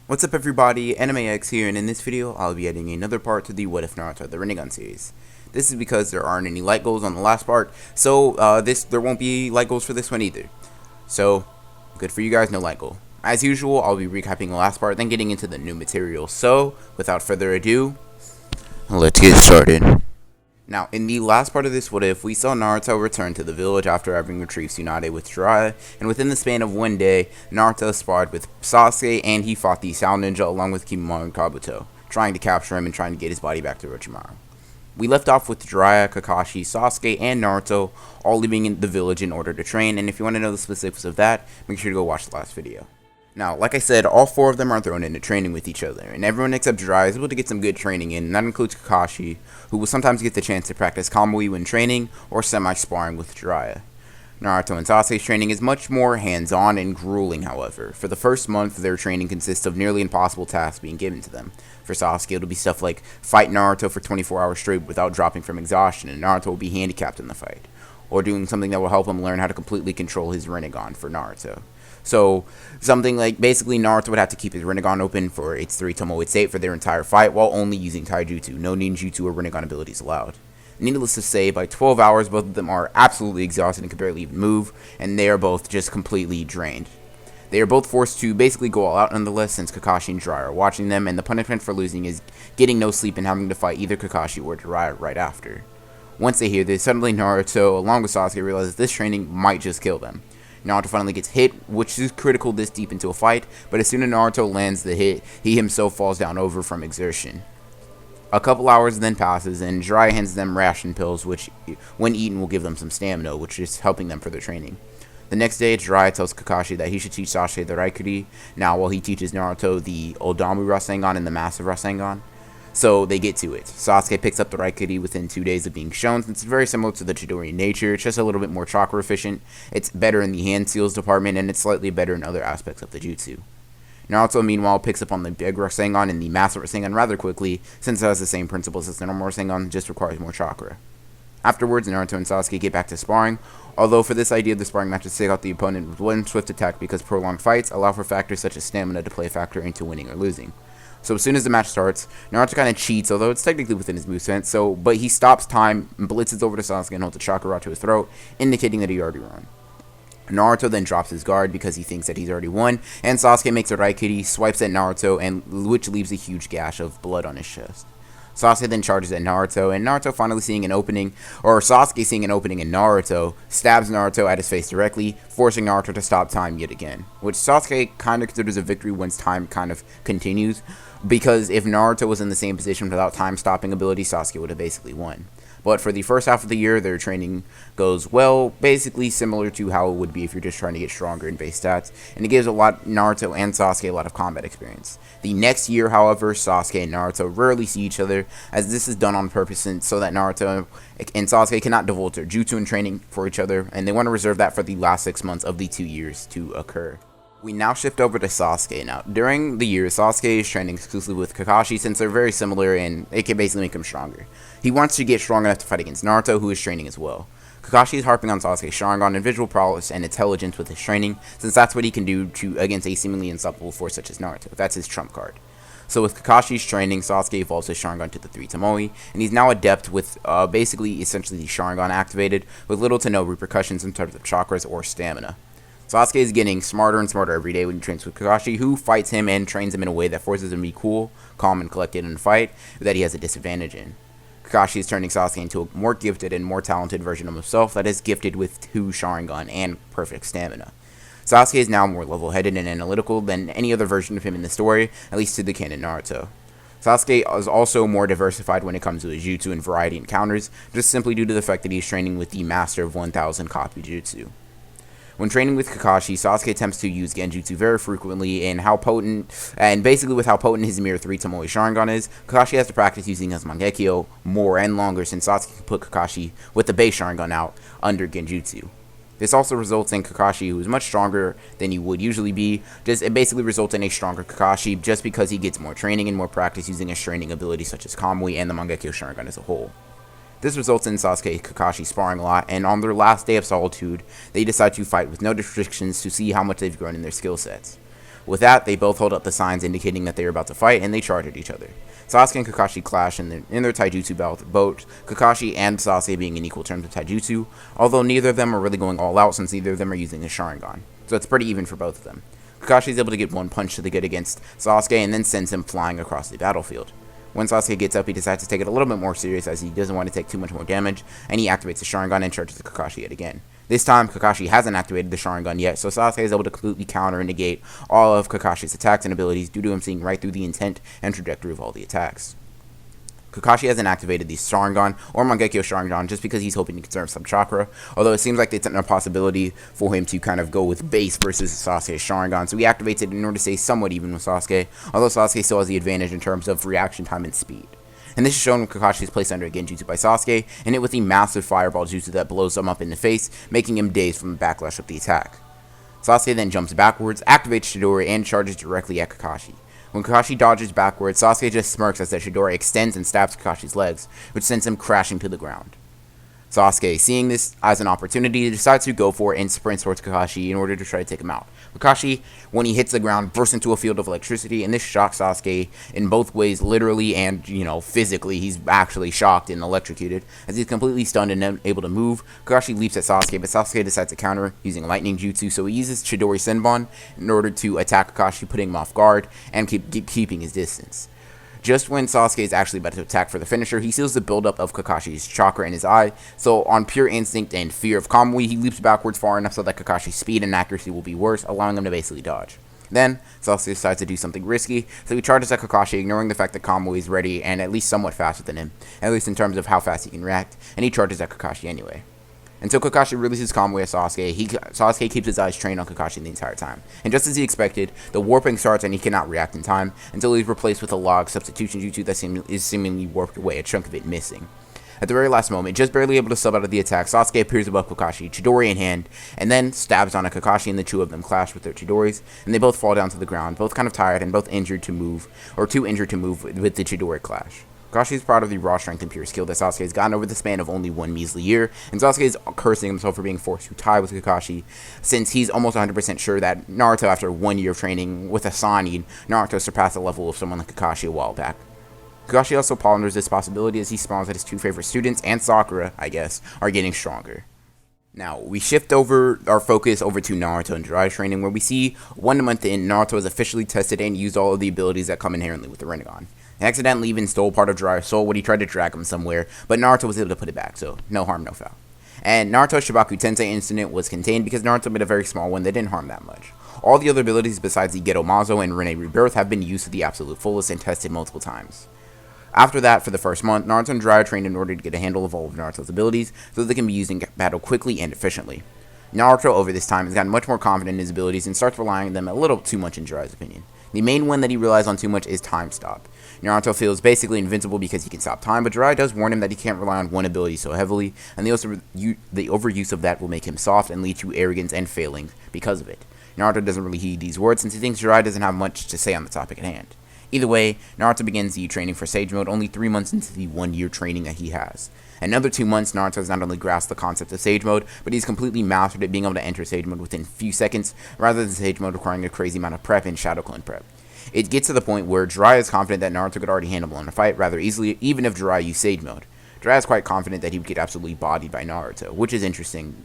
What's up everybody, AnimeX here, and in this video I'll be adding another part to the What If Naruto the Rinnegan series. This is because there aren't any light goals on the last part, so there won't be light goals for this one either. So, good for you guys, no light goal. As usual, I'll be recapping the last part, then getting into the new material. So, without further ado, let's get started. Now, in the last part of this What If, we saw Naruto return to the village after having retrieved Tsunade with Jiraiya, and within the span of one day, Naruto sparred with Sasuke, and he fought the Sound Ninja along with Kimimaro and Kabuto, trying to capture him and trying to get his body back to Orochimaru. We left off with Jiraiya, Kakashi, Sasuke, and Naruto all leaving in the village in order to train, and if you want to know the specifics of that, make sure to go watch the last video. Now, like I said, all four of them are thrown into training with each other, and everyone except Jiraiya is able to get some good training in, and that includes Kakashi, who will sometimes get the chance to practice Kamui when training, or semi-sparring with Jiraiya. Naruto and Sasuke's training is much more hands-on and grueling, however. For the first month, their training consists of nearly impossible tasks being given to them. For Sasuke, it'll be stuff like fight Naruto for 24 hours straight without dropping from exhaustion, and Naruto will be handicapped in the fight. Or doing something that will help him learn how to completely control his Rinnegan for Naruto. So, something like, basically Naruto would have to keep his Rinnegan open for its 3 Tomoe state for their entire fight, while only using Taijutsu. No ninjutsu or Rinnegan abilities allowed. Needless to say, by 12 hours, both of them are absolutely exhausted and can barely even move, and they are both just completely drained. They are both forced to basically go all out nonetheless, since Kakashi and Jiraiya are watching them, and the punishment for losing is getting no sleep and having to fight either Kakashi or Jiraiya right after. Once they hear this, suddenly Naruto, along with Sasuke, realizes this training might just kill them. Naruto finally gets hit, which is critical this deep into a fight, but as soon as Naruto lands the hit, he himself falls down over from exertion. A couple hours then passes, and Jiraiya hands them ration pills, which, when eaten, will give them some stamina, which is helping them for their training. The next day, Jiraiya tells Kakashi that he should teach Sasuke the Raikiri, now while he teaches Naruto the Odamu Rasengan and the Massive Rasengan. So they get to it. Sasuke picks up the Raikiri within 2 days of being shown, since it's very similar to the Chidori in nature. It's just a little bit more chakra efficient. It's better in the hand seals department, and it's slightly better in other aspects of the jutsu. Naruto, meanwhile, picks up on the Big Rasengan and the Master Rasengan rather quickly, since it has the same principles as the normal Rasengan, just requires more chakra. Afterwards, Naruto and Sasuke get back to sparring, although for this idea, the sparring matches take out the opponent with one swift attack because prolonged fights allow for factors such as stamina to play a factor into winning or losing. So as soon as the match starts, Naruto kind of cheats, although it's technically within his moveset, but he stops time, blitzes over to Sasuke, and holds a chakra rod to his throat, indicating that he already won. Naruto then drops his guard because he thinks that he's already won, and Sasuke makes a Raikiri, swipes at Naruto, which leaves a huge gash of blood on his chest. Sasuke then charges at Naruto, and Naruto finally seeing an opening, or Sasuke seeing an opening in Naruto, stabs Naruto at his face directly, forcing Naruto to stop time yet again, which Sasuke kind of considers a victory once time kind of continues, because if Naruto was in the same position without time stopping ability, Sasuke would have basically won. But for the first half of the year, their training goes well, basically similar to how it would be if you're just trying to get stronger in base stats, and it gives Naruto and Sasuke a lot of combat experience. The next year, however, Sasuke and Naruto rarely see each other, as this is done on purpose so that Naruto and Sasuke cannot divulge their jutsu and training for each other, and they want to reserve that for the last 6 months of the 2 years to occur. We now shift over to Sasuke. Now, during the year, Sasuke is training exclusively with Kakashi since they're very similar and it can basically make him stronger. He wants to get strong enough to fight against Naruto, who is training as well. Kakashi is harping on Sasuke's Sharingan and visual prowess and intelligence with his training, since that's what he can do against a seemingly unstoppable force such as Naruto. That's his trump card. So with Kakashi's training, Sasuke evolves his Sharingan to the 3 Tomoe, and he's now adept with essentially the Sharingan activated, with little to no repercussions in terms of chakras or stamina. Sasuke is getting smarter and smarter every day when he trains with Kakashi, who fights him and trains him in a way that forces him to be cool, calm, and collected in a fight that he has a disadvantage in. Kakashi is turning Sasuke into a more gifted and more talented version of himself that is gifted with 2 Sharingan and perfect stamina. Sasuke is now more level-headed and analytical than any other version of him in the story, at least to the canon Naruto. Sasuke is also more diversified when it comes to his jutsu and variety encounters, just simply due to the fact that he's training with the Master of 1000 Copy Jutsu. When training with Kakashi, Sasuke attempts to use Genjutsu very frequently, and basically with how potent his mere 3 Tomoe Sharingan is, Kakashi has to practice using his Mangekyo more and longer since Sasuke can put Kakashi with the base Sharingan out under Genjutsu. This also results in Kakashi, who is much stronger than he would usually be. It basically results in a stronger Kakashi just because he gets more training and more practice using his training abilities such as Kamui and the Mangekyo Sharingan as a whole. This results in Sasuke and Kakashi sparring a lot, and on their last day of solitude, they decide to fight with no restrictions to see how much they've grown in their skill sets. With that, they both hold up the signs indicating that they are about to fight, and they charge at each other. Sasuke and Kakashi clash in their taijutsu bout, both Kakashi and Sasuke being in equal terms of taijutsu, although neither of them are really going all out since neither of them are using a Sharingan. So it's pretty even for both of them. Kakashi is able to get one punch to the gut against Sasuke and then sends him flying across the battlefield. When Sasuke gets up, he decides to take it a little bit more serious as he doesn't want to take too much more damage, and he activates the Sharingan and charges Kakashi yet again. This time, Kakashi hasn't activated the Sharingan yet, so Sasuke is able to completely counter and negate all of Kakashi's attacks and abilities due to him seeing right through the intent and trajectory of all the attacks. Kakashi hasn't activated the Sharingan or Mangekyo Sharingan just because he's hoping to conserve some chakra, although it seems like it's a possibility for him to kind of go with base versus Sasuke's Sharingan, so he activates it in order to stay somewhat even with Sasuke, although Sasuke still has the advantage in terms of reaction time and speed. And this is shown when Kakashi is placed under a Genjutsu by Sasuke, and it with the massive fireball jutsu that blows him up in the face, making him dazed from the backlash of the attack. Sasuke then jumps backwards, activates Chidori, and charges directly at Kakashi. When Kakashi dodges backwards, Sasuke just smirks as the Chidori extends and stabs Kakashi's legs, which sends him crashing to the ground. Sasuke, seeing this as an opportunity, decides to go for it and sprints towards Kakashi in order to try to take him out. Kakashi, when he hits the ground, bursts into a field of electricity, and this shocks Sasuke in both ways, literally and, physically. He's actually shocked and electrocuted. As he's completely stunned and unable to move, Kakashi leaps at Sasuke, but Sasuke decides to counter using lightning jutsu, so he uses Chidori Senbon in order to attack Kakashi, putting him off guard and keeping his distance. Just when Sasuke is actually about to attack for the finisher, he sees the buildup of Kakashi's chakra in his eye, so on pure instinct and fear of Kamui, he leaps backwards far enough so that Kakashi's speed and accuracy will be worse, allowing him to basically dodge. Then, Sasuke decides to do something risky, so he charges at Kakashi, ignoring the fact that Kamui is ready and at least somewhat faster than him, at least in terms of how fast he can react, and he charges at Kakashi anyway. Until Kakashi releases Kamui at Sasuke, Sasuke keeps his eyes trained on Kakashi the entire time. And just as he expected, the warping starts and he cannot react in time until he's replaced with a log substitution jutsu that is seemingly warped away, a chunk of it missing. At the very last moment, just barely able to sub out of the attack, Sasuke appears above Kakashi, Chidori in hand, and then stabs on a Kakashi, and the two of them clash with their Chidoris, and they both fall down to the ground, both kind of tired and both injured to move, or too injured to move with the Chidori clash. Kakashi is proud of the raw strength and pure skill that Sasuke has gotten over the span of only one measly year, and Sasuke is cursing himself for being forced to tie with Kakashi, since he's almost 100% sure that Naruto, after 1 year of training with a Seinen, Naruto surpassed the level of someone like Kakashi a while back. Kakashi also ponders this possibility as he spawns that his two favorite students, and Sakura, I guess, are getting stronger. Now, we shift our focus over to Naruto and Jiraiya training, where we see 1 month in, Naruto has officially tested and used all of the abilities that come inherently with the Rinnegan. He accidentally even stole part of Jiraiya's soul when he tried to drag him somewhere, but Naruto was able to put it back, so no harm, no foul. And Naruto's Shibaku Tensei incident was contained because Naruto made a very small one that didn't harm that much. All the other abilities besides the Geto Mazo and Rinne Rebirth have been used to the absolute fullest and tested multiple times. After that, for the first month, Naruto and Jiraiya trained in order to get a handle of all of Naruto's abilities so that they can be used in battle quickly and efficiently. Naruto, over this time, has gotten much more confident in his abilities and starts relying on them a little too much in Jiraiya's opinion. The main one that he relies on too much is Time Stop. Naruto feels basically invincible because he can stop time, but Jiraiya does warn him that he can't rely on one ability so heavily, and the overuse of that will make him soft and lead to arrogance and failings because of it. Naruto doesn't really heed these words since he thinks Jiraiya doesn't have much to say on the topic at hand. Either way, Naruto begins the training for Sage Mode only 3 months into the 1 year training that he has. In another 2 months, Naruto has not only grasped the concept of Sage Mode, but he's completely mastered it, being able to enter Sage Mode within a few seconds, rather than Sage Mode requiring a crazy amount of prep and Shadow Clone prep. It gets to the point where Jiraiya is confident that Naruto could already handle him in a fight rather easily, even if Jiraiya used Sage Mode. Jiraiya is quite confident that he would get absolutely bodied by Naruto, which is interesting,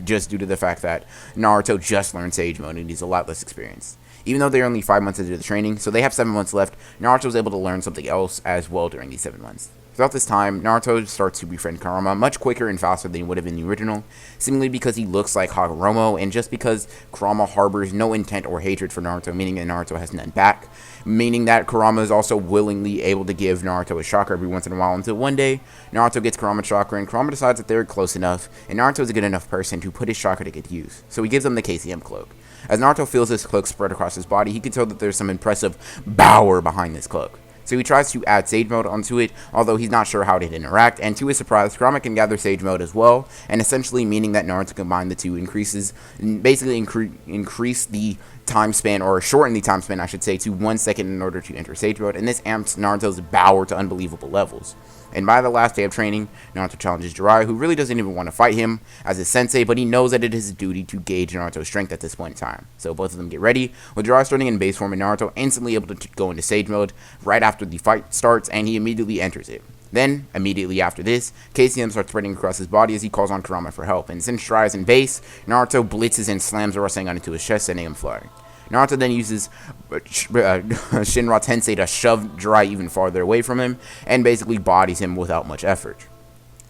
just due to the fact that Naruto just learned Sage Mode and he's a lot less experienced. Even though they're only 5 months into the training, so they have 7 months left, Naruto was able to learn something else as well during these 7 months. Throughout this time, Naruto starts to befriend Kurama much quicker and faster than he would have in the original, seemingly because he looks like Hagoromo, and just because Kurama harbors no intent or hatred for Naruto, meaning that Naruto has none back, meaning that Kurama is also willingly able to give Naruto a chakra every once in a while, until one day, Naruto gets Kurama chakra, and Kurama decides that they're close enough, and Naruto is a good enough person to put his chakra to good use, so he gives him the KCM cloak. As Naruto feels his cloak spread across his body, he can tell that there's some impressive power behind this cloak. So he tries to add Sage Mode onto it, although he's not sure how to interact, and to his surprise, Kurama can gather Sage Mode as well, and essentially meaning that Naruto combine the two increase the time span, or shorten the time span, I should say, to 1 second in order to enter Sage Mode, and this amps Naruto's power to unbelievable levels. And by the last day of training, Naruto challenges Jiraiya, who really doesn't even want to fight him as his sensei, but he knows that it is his duty to gauge Naruto's strength at this point in time. So both of them get ready, with Jiraiya starting in base form and Naruto instantly able to go into Sage Mode right after the fight starts, and he immediately enters it. Then, immediately after this, KCM starts spreading across his body as he calls on Kurama for help, and since Jiraiya is in base, Naruto blitzes and slams a Rasengan into his chest, sending him flying. Naruto then uses Shinra Tensei to shove Jiraiya even farther away from him, and basically bodies him without much effort.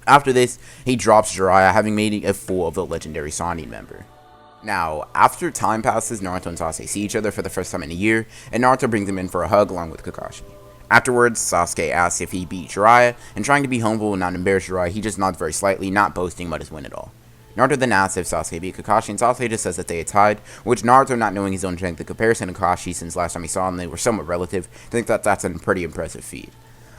After this, he drops Jiraiya, having made a fool of the legendary Seinen member. Now, after time passes, Naruto and Sasuke see each other for the first time in a year, and Naruto brings him in for a hug along with Kakashi. Afterwards, Sasuke asks if he beat Jiraiya, and trying to be humble and not embarrass Jiraiya, he just nods very slightly, not boasting about his win at all. Naruto then asks if Sasuke beat Kakashi, and Sasuke just says that they had tied, which Naruto, not knowing his own strength in comparison to Kakashi since last time he saw him they were somewhat relative, thinks that that's a pretty impressive feat.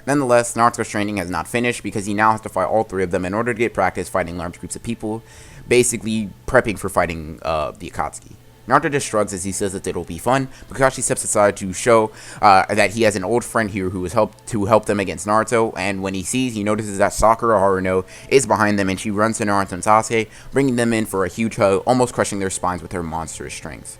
Nonetheless, Naruto's training has not finished because he now has to fight all three of them in order to get practice fighting large groups of people, basically prepping for fighting the Akatsuki. Naruto just shrugs as he says that it'll be fun, but Kakashi steps aside to show that he has an old friend here who has helped them against Naruto, and when he notices that Sakura Haruno is behind them, and she runs to Naruto and Sasuke, bringing them in for a huge hug, almost crushing their spines with her monstrous strength.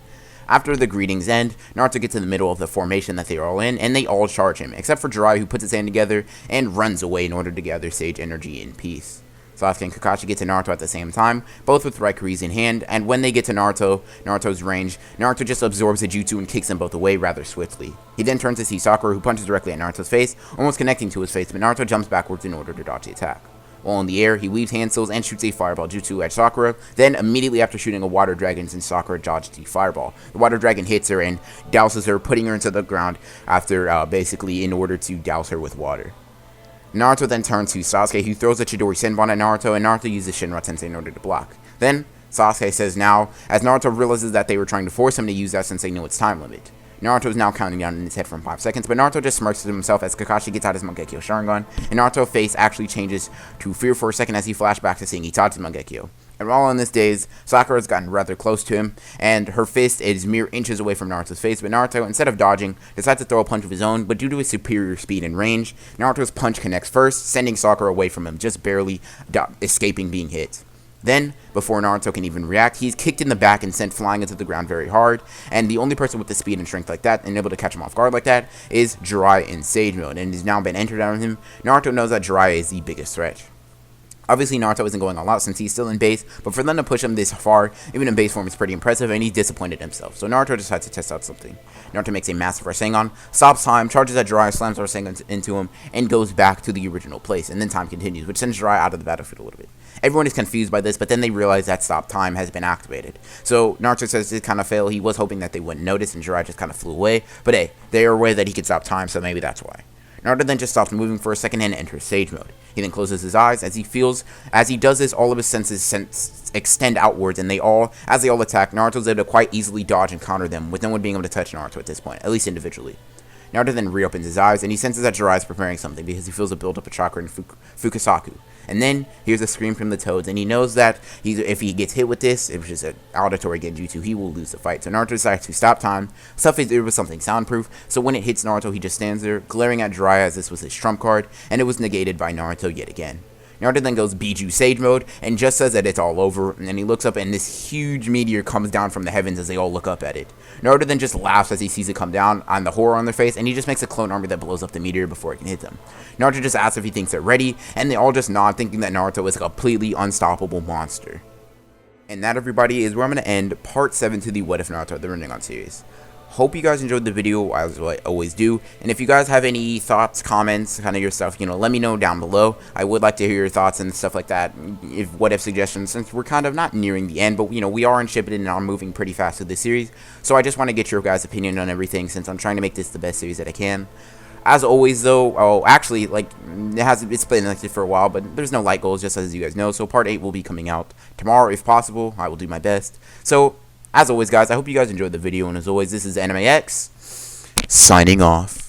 After the greetings end, Naruto gets in the middle of the formation that they are all in, and they all charge him, except for Jiraiya, who puts his hand together and runs away in order to gather sage energy in peace. Sasuke and Kakashi get to Naruto at the same time, both with Raikuris in hand, and when they get to Naruto's range, Naruto just absorbs a jutsu and kicks them both away rather swiftly. He then turns to see Sakura, who punches directly at Naruto's face, almost connecting to his face, but Naruto jumps backwards in order to dodge the attack. While in the air, he weaves hand seals and shoots a fireball jutsu at Sakura, then immediately after shooting a water dragon, since Sakura dodged the fireball, the water dragon hits her and douses her, putting her into the ground after basically in order to douse her with water. Naruto then turns to Sasuke, who throws a Chidori Senbon at Naruto, and Naruto uses Shinra Tensei in order to block. Then, Sasuke says now, as Naruto realizes that they were trying to force him to use that since they know its time limit. Naruto is now counting down in his head from 5 seconds, but Naruto just smirks to himself as Kakashi gets out his Mangekyo Sharingan, and Naruto's face actually changes to fear for a second as he flashbacks to seeing Itachi's Mangekyo. And while on this days, Sakura has gotten rather close to him, and her fist is mere inches away from Naruto's face, but Naruto, instead of dodging, decides to throw a punch of his own, but due to his superior speed and range, Naruto's punch connects first, sending Sakura away from him, just barely escaping being hit. Then, before Naruto can even react, he's kicked in the back and sent flying into the ground very hard, and the only person with the speed and strength like that and able to catch him off guard like that is Jiraiya in Sage Mode, and has now been entered on him. Naruto knows that Jiraiya is the biggest threat. Obviously, Naruto isn't going all out since he's still in base, but for them to push him this far, even in base form, is pretty impressive, and he's disappointed himself. So Naruto decides to test out something. Naruto makes a massive Rasengan, stops time, charges at Jiraiya, slams Rasengan into him, and goes back to the original place, and then time continues, which sends Jiraiya out of the battlefield a little bit. Everyone is confused by this, but then they realize that stop time has been activated. So Naruto says it kind of failed. He was hoping that they wouldn't notice, and Jiraiya just kind of flew away, but hey, they are aware that he could stop time, so maybe that's why. Naruto then just stops moving for a second and enters Sage Mode. He then closes his eyes as he does this, all of his senses extend outwards, and as they all attack, Naruto's able to quite easily dodge and counter them, with no one being able to touch Naruto at this point, at least individually. Naruto then reopens his eyes, and he senses that Jiraiya is preparing something because he feels a buildup of chakra in Fukasaku. And then, hears a scream from the Toads, and he knows that if he gets hit with this, which is an auditory genjutsu, he will lose the fight. So Naruto decides to stop time, stuff his ear with something soundproof, so when it hits Naruto, he just stands there, glaring at Jiraiya as this was his trump card, and it was negated by Naruto yet again. Naruto then goes Biju Sage Mode, and just says that it's all over, and then he looks up, and this huge meteor comes down from the heavens as they all look up at it. Naruto then just laughs as he sees it come down on the horror on their face, and he just makes a clone army that blows up the meteor before it can hit them. Naruto just asks if he thinks they're ready, and they all just nod, thinking that Naruto is a completely unstoppable monster. And that, everybody, is where I'm going to end Part 7 to the What If Naruto, the Rinnegan series. Hope you guys enjoyed the video, as I always do, and if you guys have any thoughts, comments, kind of your stuff, let me know down below. I would like to hear your thoughts and stuff like that, what if suggestions, since we're kind of not nearing the end, but we are in Shippuden and I'm moving pretty fast through this series, so I just want to get your guys' opinion on everything, since I'm trying to make this the best series that I can. As always, though, actually, it's been like this for a while, but there's no light goals, just as you guys know, so Part 8 will be coming out tomorrow, if possible. I will do my best. So, as always, guys, I hope you guys enjoyed the video, and as always, this is AnimeX, signing off.